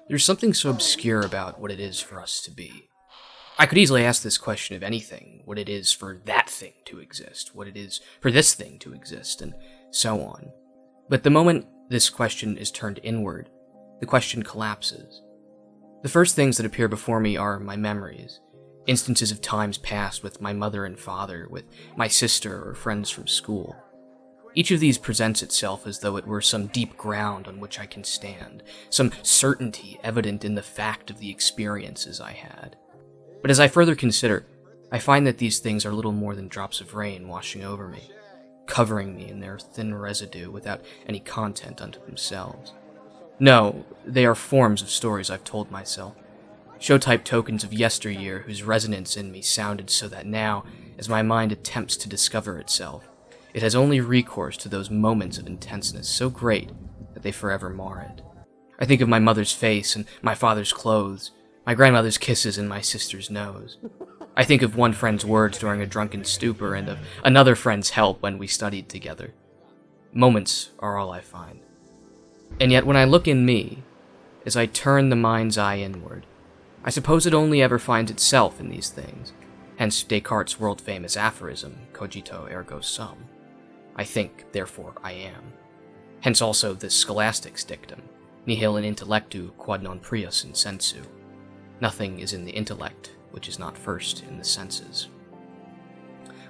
There's something so obscure about what it is for us to be. I could easily ask this question of anything, what it is for that thing to exist, what it is for this thing to exist, and so on. But the moment this question is turned inward, the question collapses. The first things that appear before me are my memories, instances of times past with my mother and father, with my sister or friends from school. Each of these presents itself as though it were some deep ground on which I can stand, some certainty evident in the fact of the experiences I had. But as I further consider, I find that these things are little more than drops of rain washing over me, covering me in their thin residue without any content unto themselves. No, they are forms of stories I've told myself, show-type tokens of yesteryear whose resonance in me sounded so that now, as my mind attempts to discover itself, it has only recourse to those moments of intenseness so great that they forever mar it. I think of my mother's face and my father's clothes, my grandmother's kisses and my sister's nose. I think of one friend's words during a drunken stupor and of another friend's help when we studied together. Moments are all I find. And yet when I look in me, as I turn the mind's eye inward, I suppose it only ever finds itself in these things, hence Descartes' world-famous aphorism, cogito ergo sum. I think, therefore I am. Hence also the scholastics' dictum, nihil in intellectu quod non prius in sensu. Nothing is in the intellect which is not first in the senses.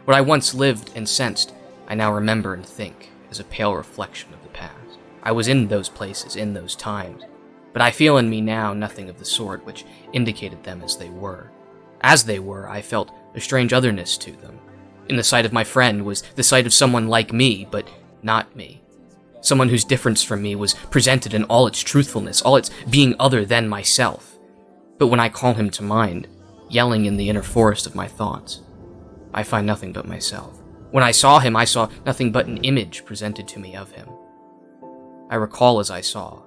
What I once lived and sensed, I now remember and think as a pale reflection of the past. I was in those places, in those times, but I feel in me now nothing of the sort which indicated them as they were. As they were, I felt a strange otherness to them. In the sight of my friend was the sight of someone like me, but not me. Someone whose difference from me was presented in all its truthfulness, all its being other than myself. But when I call him to mind, yelling in the inner forest of my thoughts, I find nothing but myself. When I saw him, I saw nothing but an image presented to me of him. I recall as I saw,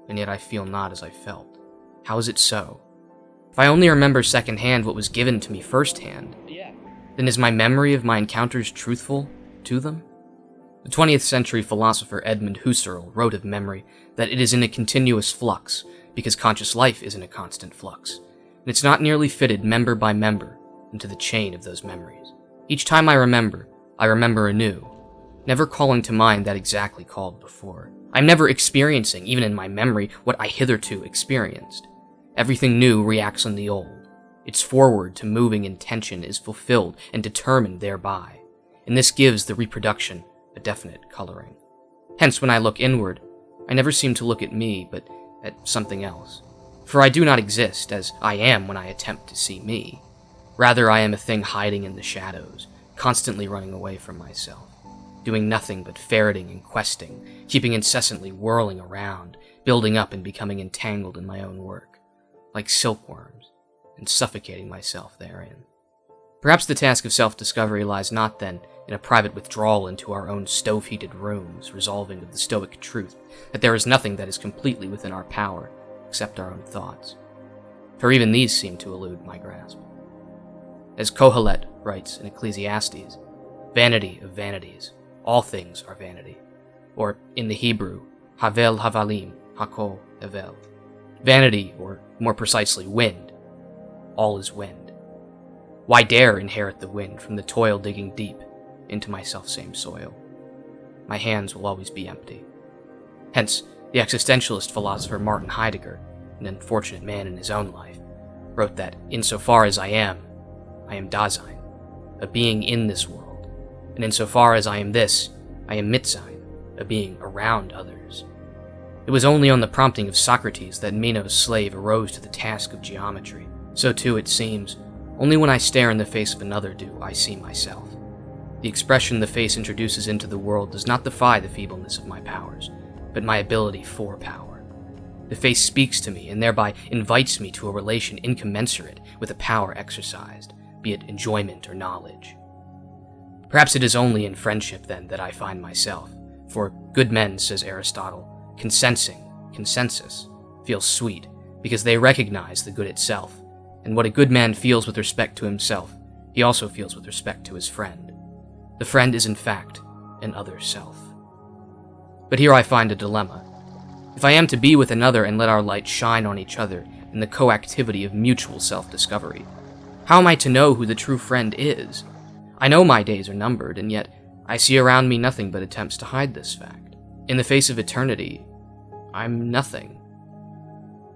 and yet I feel not as I felt. How is it so? If I only remember secondhand what was given to me firsthand, then is my memory of my encounters truthful to them? The 20th century philosopher Edmund Husserl wrote of memory that it is in a continuous flux, because conscious life is in a constant flux, and it's not nearly fitted member by member into the chain of those memories. Each time I remember anew, never calling to mind that exactly called before. I'm never experiencing, even in my memory, what I hitherto experienced. Everything new reacts on the old. Its forward to moving intention is fulfilled and determined thereby, and this gives the reproduction a definite coloring. Hence, when I look inward, I never seem to look at me, but at something else. For I do not exist as I am when I attempt to see me. Rather, I am a thing hiding in the shadows, constantly running away from myself, doing nothing but ferreting and questing, keeping incessantly whirling around, building up and becoming entangled in my own work, like silkworms, and suffocating myself therein. Perhaps the task of self-discovery lies not, then, in a private withdrawal into our own stove-heated rooms, resolving of the stoic truth that there is nothing that is completely within our power, except our own thoughts. For even these seem to elude my grasp. As Kohelet writes in Ecclesiastes, vanity of vanities, all things are vanity. Or, in the Hebrew, havel havalim, hako hevel. Vanity, or more precisely, wind. All is wind. Why dare inherit the wind from the toil digging deep into my selfsame soil? My hands will always be empty. Hence, the existentialist philosopher Martin Heidegger, an unfortunate man in his own life, wrote that, insofar as I am Dasein, a being in this world, and insofar as I am this, I am Mitsein, a being around others. It was only on the prompting of Socrates that Meno's slave arose to the task of geometry. So too, it seems, only when I stare in the face of another do I see myself. The expression the face introduces into the world does not defy the feebleness of my powers, but my ability for power. The face speaks to me, and thereby invites me to a relation incommensurate with the power exercised, be it enjoyment or knowledge. Perhaps it is only in friendship, then, that I find myself, for good men, says Aristotle, consensus, feels sweet, because they recognize the good itself, and what a good man feels with respect to himself, he also feels with respect to his friend. The friend is in fact an other self. But here I find a dilemma. If I am to be with another and let our light shine on each other in the coactivity of mutual self-discovery, how am I to know who the true friend is? I know my days are numbered, and yet I see around me nothing but attempts to hide this fact. In the face of eternity, I'm nothing.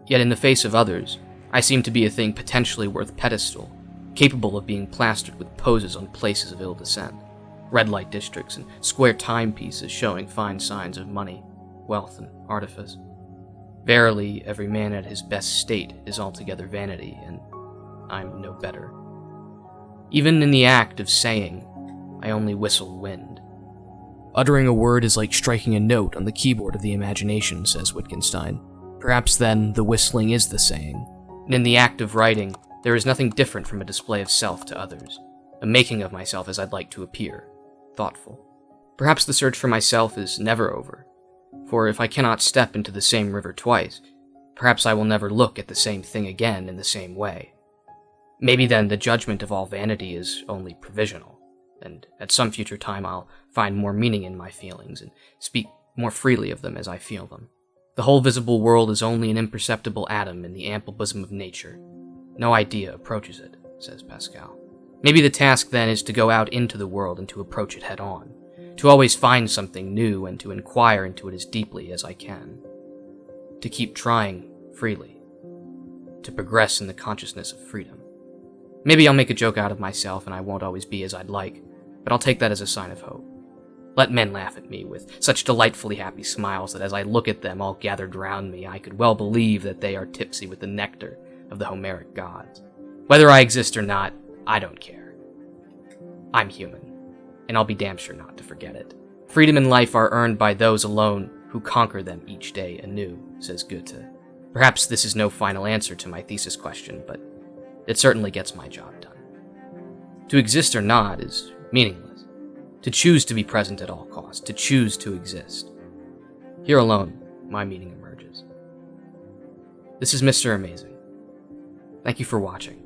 Yet in the face of others, I seem to be a thing potentially worth pedestal, capable of being plastered with poses on places of ill descent, red light districts and square timepieces showing fine signs of money, wealth, and artifice. Verily, every man at his best state is altogether vanity, and I'm no better. Even in the act of saying, I only whistle wind. Uttering a word is like striking a note on the keyboard of the imagination, says Wittgenstein. Perhaps then the whistling is the saying, and in the act of writing, there is nothing different from a display of self to others, a making of myself as I'd like to appear, thoughtful. Perhaps the search for myself is never over, for if I cannot step into the same river twice, perhaps I will never look at the same thing again in the same way. Maybe then the judgment of all vanity is only provisional, and at some future time I'll find more meaning in my feelings and speak more freely of them as I feel them. The whole visible world is only an imperceptible atom in the ample bosom of nature. No idea approaches it, says Pascal. Maybe the task then is to go out into the world and to approach it head on, to always find something new and to inquire into it as deeply as I can, to keep trying freely, to progress in the consciousness of freedom. Maybe I'll make a joke out of myself and I won't always be as I'd like, but I'll take that as a sign of hope. Let men laugh at me with such delightfully happy smiles that as I look at them all gathered round me, I could well believe that they are tipsy with the nectar of the Homeric gods. Whether I exist or not, I don't care. I'm human, and I'll be damn sure not to forget it. Freedom and life are earned by those alone who conquer them each day anew, says Goethe. Perhaps this is no final answer to my thesis question, but it certainly gets my job done. To exist or not is meaningless. To choose to be present at all costs, to choose to exist. Here alone, my meaning emerges. This is Mr. Amazing. Thank you for watching.